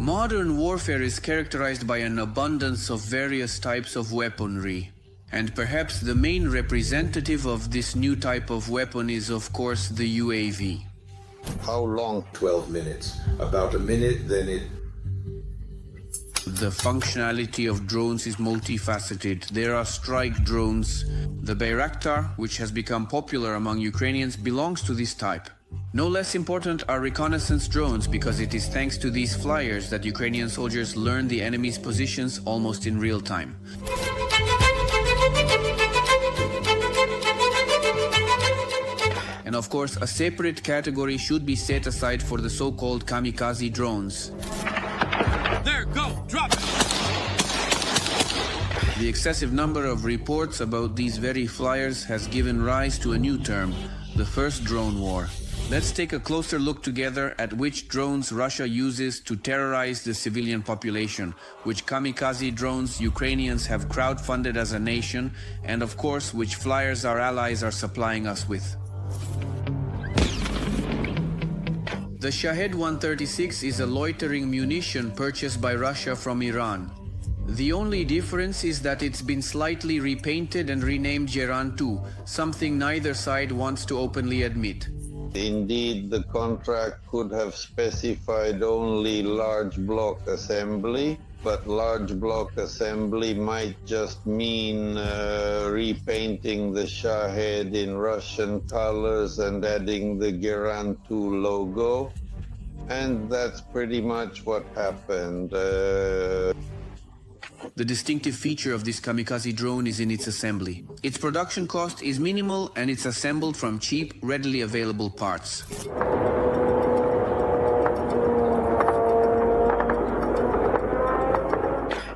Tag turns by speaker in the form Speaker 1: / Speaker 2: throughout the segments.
Speaker 1: Modern warfare is characterized by an abundance of various types of weaponry. And perhaps the main representative of this new type of weapon is, of course, the UAV.
Speaker 2: How long?
Speaker 3: 12 minutes. About a minute, then it...
Speaker 1: The functionality of drones is multifaceted. There are strike drones. The Bayraktar, which has become popular among Ukrainians, belongs to this type. No less important are reconnaissance drones, because it is thanks to these flyers that Ukrainian soldiers learn the enemy's positions almost in real time. And of course, a separate category should be set aside for the so-called kamikaze drones.
Speaker 4: There, go! Drop it!
Speaker 1: The excessive number of reports about these very flyers has given rise to a new term, the first drone war. Let's take a closer look together at which drones Russia uses to terrorize the civilian population, which kamikaze drones Ukrainians have crowdfunded as a nation, and of course which flyers our allies are supplying us with. The Shahed-136 is a loitering munition purchased by Russia from Iran. The only difference is that it's been slightly repainted and renamed Geran 2, something neither side wants to openly admit.
Speaker 2: Indeed, the contract could have specified only large block assembly, but large block assembly might just mean repainting the Shahed in Russian colors and adding the Geran 2 logo. And that's pretty much what happened.
Speaker 1: The distinctive feature of this kamikaze drone is in its assembly. Its production cost is minimal and it's assembled from cheap, readily available parts.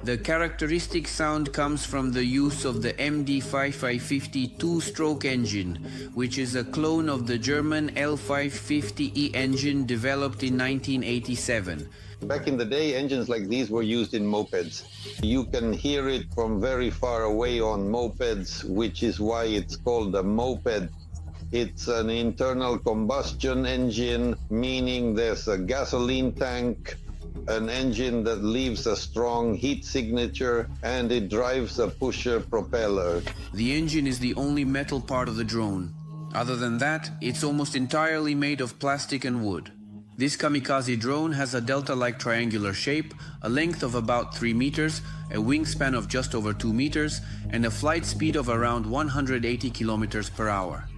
Speaker 1: The characteristic sound comes from the use of the MD-5550 two-stroke engine, which is a clone of the German L550E engine developed in 1987.
Speaker 2: Back in the day, engines like these were used in mopeds. You can hear it from very far away on mopeds, which is why it's called a moped. It's an internal combustion engine, meaning there's a gasoline tank, an engine that leaves a strong heat signature, and it drives a pusher propeller.
Speaker 1: The engine is the only metal part of the drone. Other than that, it's almost entirely made of plastic and wood. This kamikaze drone has a delta-like triangular shape, a length of about 3 meters, a wingspan of just over 2 meters, and a flight speed of around 180 kilometers per hour.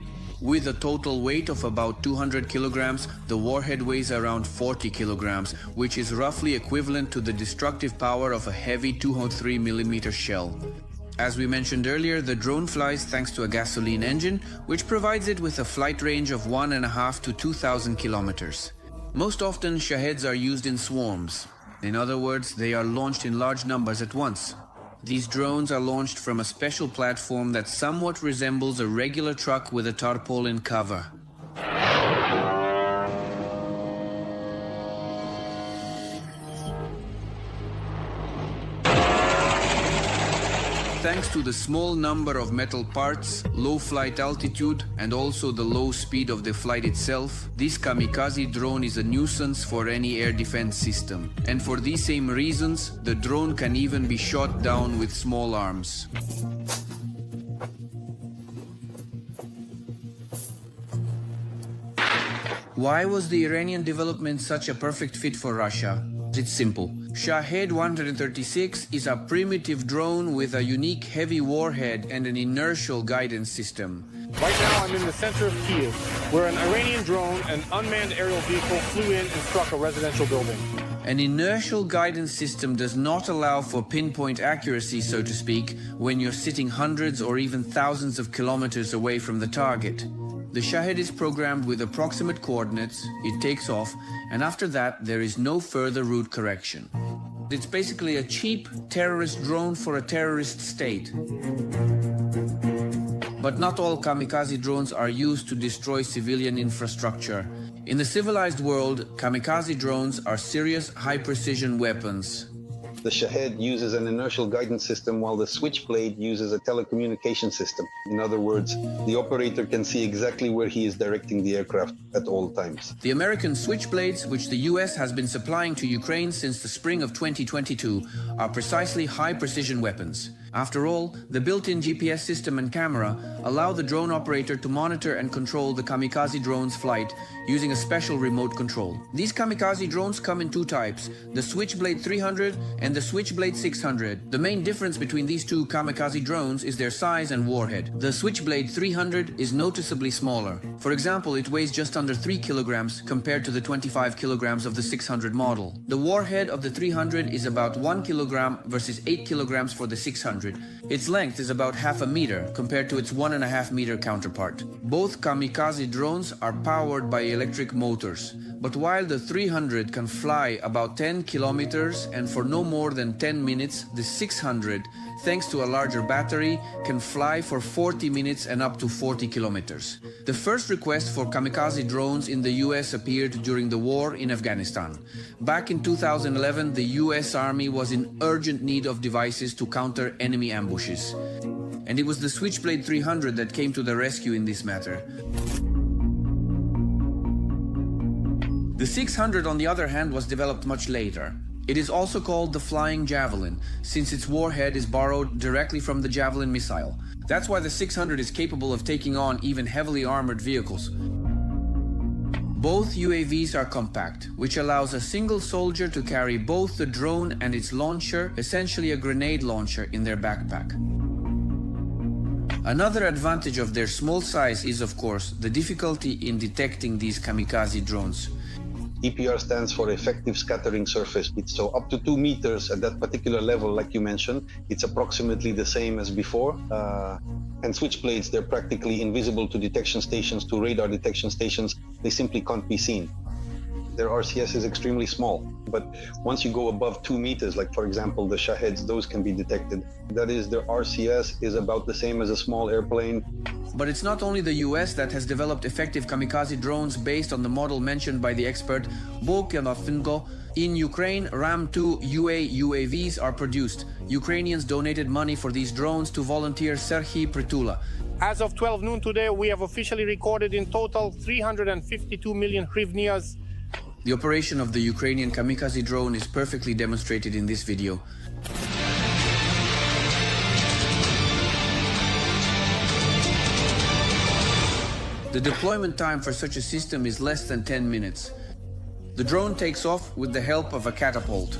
Speaker 1: With a total weight of about 200 kilograms, the warhead weighs around 40 kilograms, which is roughly equivalent to the destructive power of a heavy 203mm shell. As we mentioned earlier, the drone flies thanks to a gasoline engine, which provides it with a flight range of 1.5 to 2,000 kilometers. Most often, Shaheds are used in swarms. In other words, they are launched in large numbers at once. These drones are launched from a special platform that somewhat resembles a regular truck with a tarpaulin cover. Thanks to the small number of metal parts, low flight altitude, and also the low speed of the flight itself, this kamikaze drone is a nuisance for any air defense system. And for these same reasons, the drone can even be shot down with small arms. Why was the Iranian development such a perfect fit for Russia? It's simple. Shahed-136 is a primitive drone with a unique heavy warhead and an inertial guidance system.
Speaker 5: Right now I'm in the center of Kyiv, where an Iranian drone, an unmanned aerial vehicle, flew in and struck a residential building.
Speaker 1: An inertial guidance system does not allow for pinpoint accuracy, so to speak, when you're sitting hundreds or even thousands of kilometers away from the target. The Shahed is programmed with approximate coordinates, it takes off, and after that there is no further route correction. It's basically a cheap terrorist drone for a terrorist state. But not all kamikaze drones are used to destroy civilian infrastructure. In the civilized world, kamikaze drones are serious high-precision weapons.
Speaker 2: The Shahed uses an inertial guidance system while the Switchblade uses a telecommunication system. In other words, the operator can see exactly where he is directing the aircraft at all times.
Speaker 1: The American Switchblades, which the US has been supplying to Ukraine since the spring of 2022, are precisely high-precision weapons. After all, the built-in GPS system and camera allow the drone operator to monitor and control the kamikaze drone's flight using a special remote control. These kamikaze drones come in two types, the Switchblade 300 and the Switchblade 600. The main difference between these two kamikaze drones is their size and warhead. The Switchblade 300 is noticeably smaller. For example, it weighs just under 3 kilograms compared to the 25 kilograms of the 600 model. The warhead of the 300 is about 1 kilogram versus 8 kilograms for the 600. Its length is about half a meter compared to its 1.5 meter counterpart. Both kamikaze drones are powered by electric motors, but while the 300 can fly about 10 kilometers and for no more than 10 minutes, the 600, thanks to a larger battery, can fly for 40 minutes and up to 40 kilometers. The first request for kamikaze drones in the US appeared during the war in Afghanistan. Back in 2011, the US Army was in urgent need of devices to counter enemy ambushes. And it was the Switchblade 300 that came to the rescue in this matter. The 600, on the other hand, was developed much later. It is also called the Flying Javelin, since its warhead is borrowed directly from the Javelin missile. That's why the 600 is capable of taking on even heavily armored vehicles. Both UAVs are compact, which allows a single soldier to carry both the drone and its launcher, essentially a grenade launcher, in their backpack. Another advantage of their small size is, of course, the difficulty in detecting these kamikaze drones.
Speaker 2: EPR stands for effective scattering surface. So up to 2 meters at that particular level, like you mentioned, it's approximately the same as before. And Switchblades, they're practically invisible to detection stations, to radar detection stations. They simply can't be seen. Their RCS is extremely small, but once you go above 2 meters, like for example the Shaheds, those can be detected. That is, their RCS is about the same as a small airplane.
Speaker 1: But it's not only the US that has developed effective kamikaze drones based on the model mentioned by the expert Bokyanofinko. In Ukraine, Ram-2 UAVs are produced. Ukrainians donated money for these drones to volunteer Serhiy Pritula.
Speaker 5: As of 12 noon today, we have officially recorded in total 352 million hryvnias.
Speaker 1: The operation of the Ukrainian kamikaze drone is perfectly demonstrated in this video. The deployment time for such a system is less than 10 minutes. The drone takes off with the help of a catapult.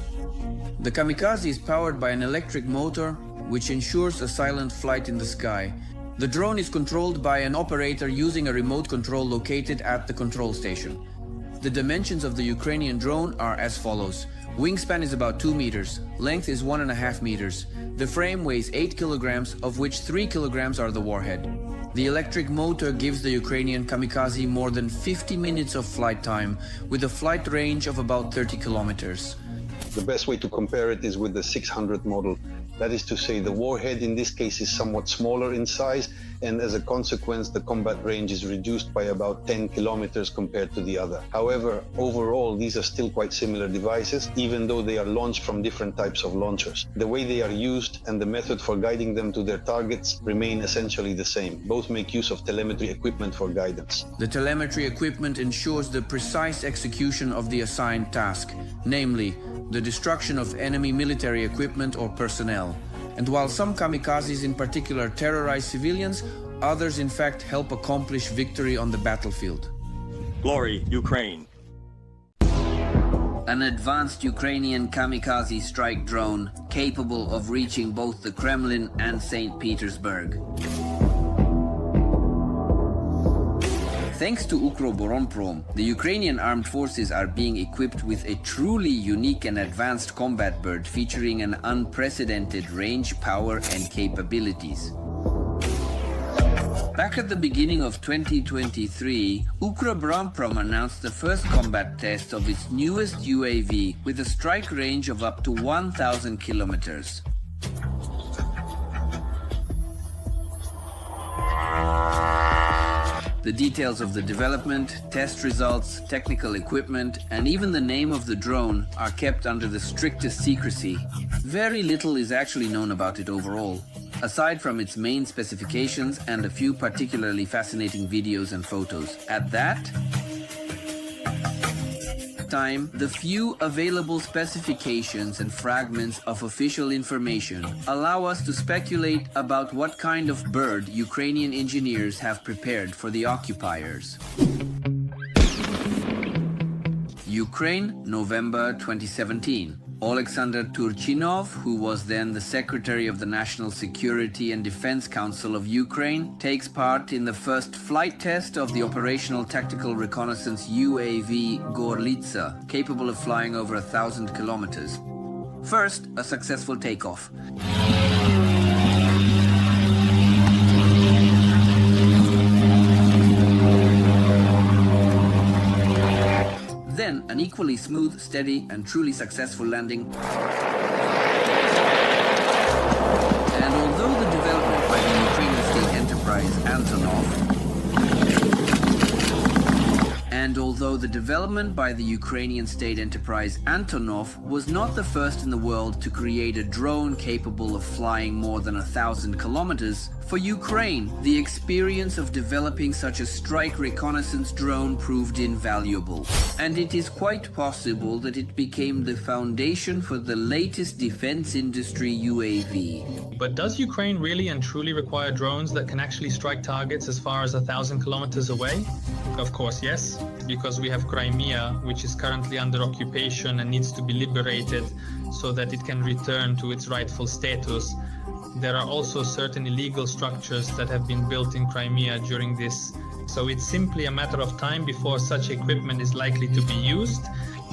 Speaker 1: The kamikaze is powered by an electric motor, which ensures a silent flight in the sky. The drone is controlled by an operator using a remote control located at the control station. The dimensions of the Ukrainian drone are as follows. Wingspan is about 2 meters, length is 1.5 meters. The frame weighs 8 kilograms, of which 3 kilograms are the warhead. The electric motor gives the Ukrainian kamikaze more than 50 minutes of flight time, with a flight range of about 30 kilometers.
Speaker 2: The best way to compare it is with the 600 model. That is to say, the warhead in this case is somewhat smaller in size, and as a consequence, the combat range is reduced by about 10 kilometers compared to the other. However, overall, these are still quite similar devices, even though they are launched from different types of launchers. The way they are used and the method for guiding them to their targets remain essentially the same. Both make use of telemetry equipment for guidance.
Speaker 1: The telemetry equipment ensures the precise execution of the assigned task, namely, the destruction of enemy military equipment or personnel. And while some kamikazes in particular terrorize civilians, others in fact help accomplish victory on the battlefield.
Speaker 6: Glory, Ukraine.
Speaker 7: An advanced Ukrainian kamikaze strike drone capable of reaching both the Kremlin and St. Petersburg. Thanks to Ukroboronprom, the Ukrainian armed forces are being equipped with a truly unique and advanced combat bird featuring an unprecedented range, power and capabilities. Back at the beginning of 2023, Ukroboronprom announced the first combat test of its newest UAV with a strike range of up to 1,000 kilometers. The The details of the development, test results, technical equipment, and even the name of the drone are kept under the strictest secrecy. Very little is actually known about it overall, aside from its main specifications and a few particularly fascinating videos and photos. At that time, the few available specifications and fragments of official information allow us to speculate about what kind of bird Ukrainian engineers have prepared for the occupiers. Ukraine, November 2017. Alexander Turchinov, who was then the Secretary of the National Security and Defense Council of Ukraine, takes part in the first flight test of the Operational Tactical Reconnaissance UAV Gorlitsa, capable of flying over 1,000 kilometers. First, a successful takeoff. Then, an equally smooth, steady, and truly successful landing. And although the development by the Ukrainian state enterprise Antonov was not the first in the world to create a drone capable of flying more than 1,000 kilometers, for Ukraine, the experience of developing such a strike reconnaissance drone proved invaluable. And it is quite possible that it became the foundation for the latest defense industry UAV.
Speaker 8: But does Ukraine really and truly require drones that can actually strike targets as far as 1,000 kilometers away? Of course, yes, because we have Crimea, which is currently under occupation and needs to be liberated so that it can return to its rightful status. There are also certain illegal structures that have been built in Crimea during this, so it's simply a matter of time before such equipment is likely to be used.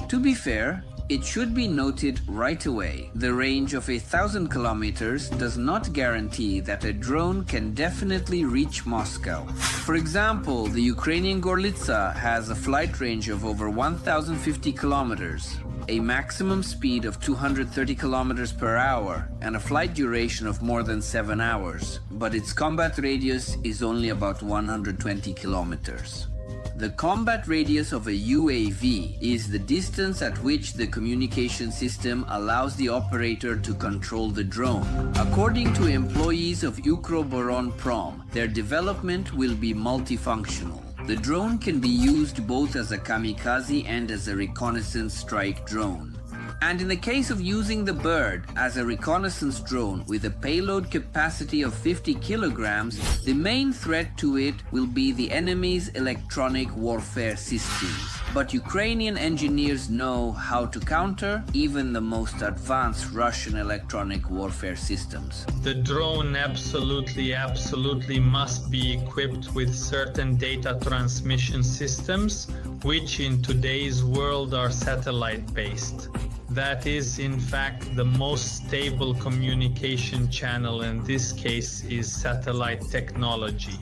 Speaker 7: To be fair, it should be noted right away, the range of 1,000 kilometers does not guarantee that a drone can definitely reach Moscow. For example, the Ukrainian Gorlitsa has a flight range of over 1,050 kilometers, a maximum speed of 230 kilometers per hour, and a flight duration of more than 7 hours, but its combat radius is only about 120 kilometers. The combat radius of a UAV is the distance at which the communication system allows the operator to control the drone. According to employees of Ukroboronprom, their development will be multifunctional. The drone can be used both as a kamikaze and as a reconnaissance strike drone. And in the case of using the bird as a reconnaissance drone with a payload capacity of 50 kilograms, the main threat to it will be the enemy's electronic warfare systems. But Ukrainian engineers know how to counter even the most advanced Russian electronic warfare systems.
Speaker 8: The drone absolutely must be equipped with certain data transmission systems, which in today's world are satellite-based. That is, in fact, the most stable communication channel in this case is satellite technology.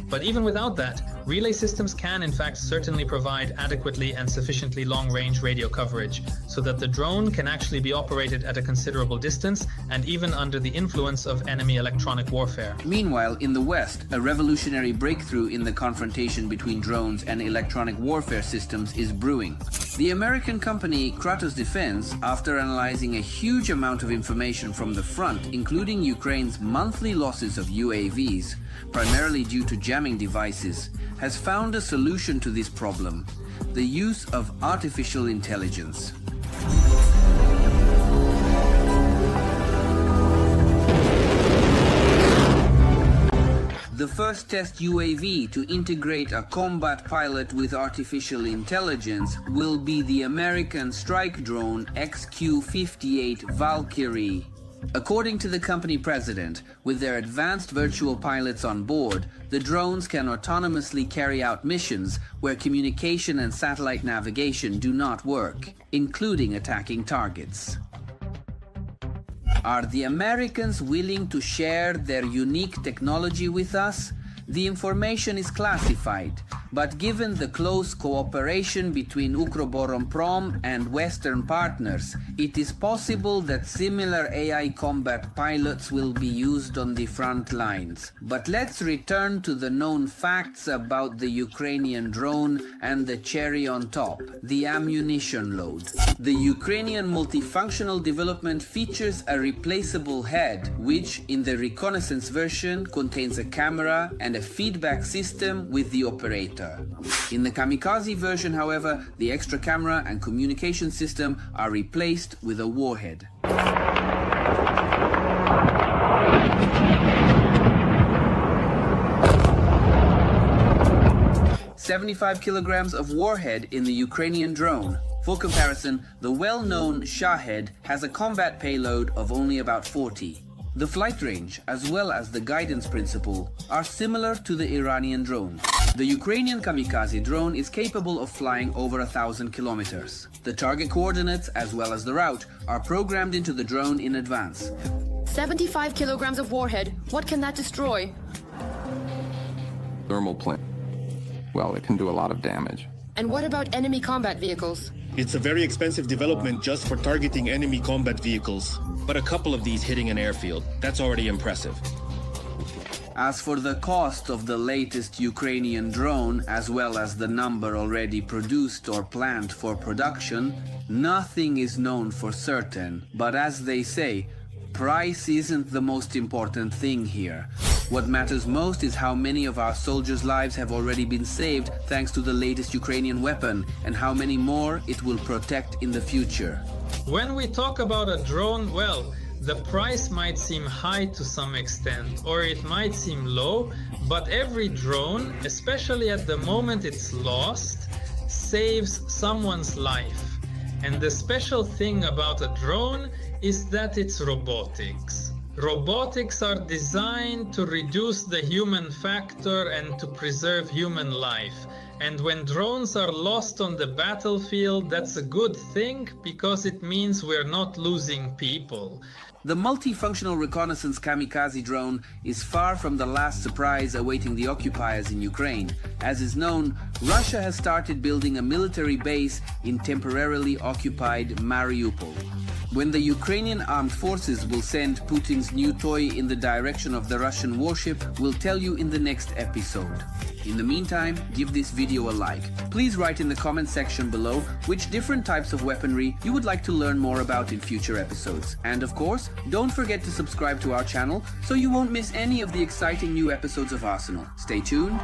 Speaker 8: But even without that, relay systems can in fact certainly provide adequately and sufficiently long-range radio coverage, so that the drone can actually be operated at a considerable distance and even under the influence of enemy electronic warfare.
Speaker 7: Meanwhile, in the West, a revolutionary breakthrough in the confrontation between drones and electronic warfare systems is brewing. The American company Kratos Defense, after analyzing a huge amount of information from the front, including Ukraine's monthly losses of UAVs, primarily due to jamming devices, has found a solution to this problem: the use of artificial intelligence. The first test UAV to integrate a combat pilot with artificial intelligence will be the American strike drone XQ-58 Valkyrie. According to the company president, with their advanced virtual pilots on board, the drones can autonomously carry out missions where communication and satellite navigation do not work, including attacking targets. Are the Americans willing to share their unique technology with us? The information is classified, But given the close cooperation between Ukroboronprom and Western partners, it is possible that similar AI combat pilots will be used on the front lines. But let's return to the known facts about the Ukrainian drone and the cherry on top, the ammunition load. The Ukrainian multifunctional development features a replaceable head, which in the reconnaissance version contains a camera and a feedback system with the operator. In the kamikaze version, however, the extra camera and communication system are replaced with a warhead. 75 kilograms of warhead in the Ukrainian drone. For comparison, the well-known Shahed has a combat payload of only about 40. The flight range, as well as the guidance principle, are similar to the Iranian drone. The Ukrainian kamikaze drone is capable of flying over 1,000 kilometers. The target coordinates, as well as the route, are programmed into the drone in advance.
Speaker 9: 75 kilograms of warhead. What can that destroy?
Speaker 10: Thermal plant. Well, it can do a lot of damage.
Speaker 9: And what about enemy combat vehicles?
Speaker 11: It's a very expensive development just for targeting enemy combat vehicles. But a couple of these hitting an airfield, that's already impressive.
Speaker 7: As for the cost of the latest Ukrainian drone, as well as the number already produced or planned for production, nothing is known for certain. But as they say, price isn't the most important thing here. What matters most is how many of our soldiers' lives have already been saved thanks to the latest Ukrainian weapon, and how many more it will protect in the future.
Speaker 8: When we talk about a drone, well, the price might seem high to some extent, or it might seem low, but every drone, especially at the moment it's lost, saves someone's life. And the special thing about a drone is that it's robotics. Robotics are designed to reduce the human factor and to preserve human life. And when drones are lost on the battlefield, that's a good thing because it means we're not losing people.
Speaker 7: The multifunctional reconnaissance kamikaze drone is far from the last surprise awaiting the occupiers in Ukraine. As is known, Russia has started building a military base in temporarily occupied Mariupol. When the Ukrainian armed forces will send Putin's new toy in the direction of the Russian warship, we'll tell you in the next episode. In the meantime, give this video a like. Please write in the comment section below which different types of weaponry you would like to learn more about in future episodes. And of course, don't forget to subscribe to our channel so you won't miss any of the exciting new episodes of Arsenal. Stay tuned.